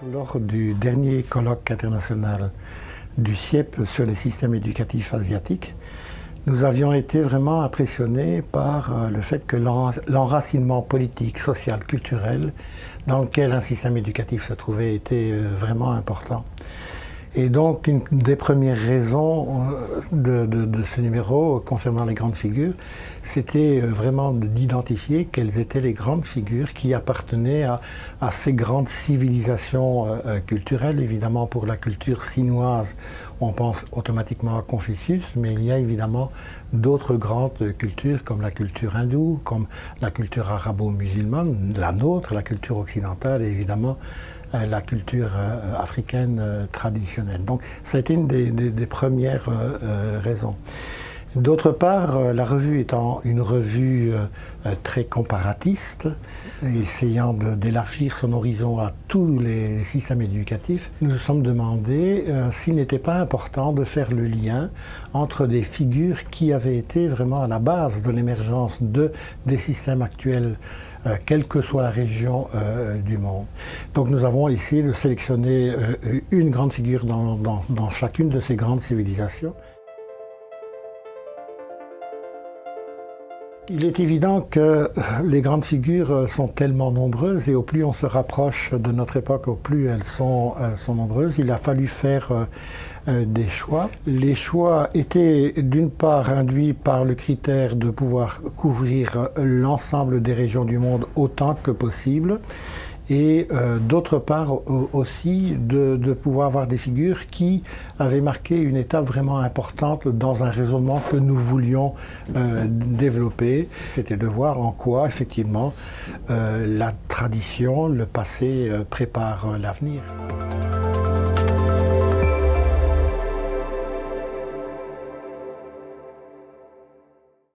Lors du dernier colloque international du CIEP sur les systèmes éducatifs asiatiques, nous avions été vraiment impressionnés par le fait que l'enracinement politique, social, culturel dans lequel un système éducatif se trouvait était vraiment important. Et donc, une des premières raisons de ce numéro concernant les grandes figures, c'était vraiment d'identifier quelles étaient les grandes figures qui appartenaient à ces grandes civilisations culturelles. Évidemment, pour la culture chinoise, on pense automatiquement à Confucius, mais il y a évidemment d'autres grandes cultures comme la culture hindoue, comme la culture arabo-musulmane, la nôtre, la culture occidentale et évidemment la culture africaine traditionnelle. Donc ça a été une des premières raisons. D'autre part, la revue étant une revue très comparatiste, essayant d'élargir son horizon à tous les systèmes éducatifs, nous nous sommes demandé s'il n'était pas important de faire le lien entre des figures qui avaient été vraiment à la base de l'émergence des systèmes actuels, quelle que soit la région du monde. Donc nous avons essayé de sélectionner une grande figure dans chacune de ces grandes civilisations. Il est évident que les grandes figures sont tellement nombreuses et au plus on se rapproche de notre époque, au plus elles sont nombreuses. Il a fallu faire des choix. Les choix étaient d'une part induits par le critère de pouvoir couvrir l'ensemble des régions du monde autant que possible et d'autre part aussi de pouvoir avoir des figures qui avaient marqué une étape vraiment importante dans un raisonnement que nous voulions développer. C'était de voir en quoi effectivement la tradition, le passé prépare l'avenir.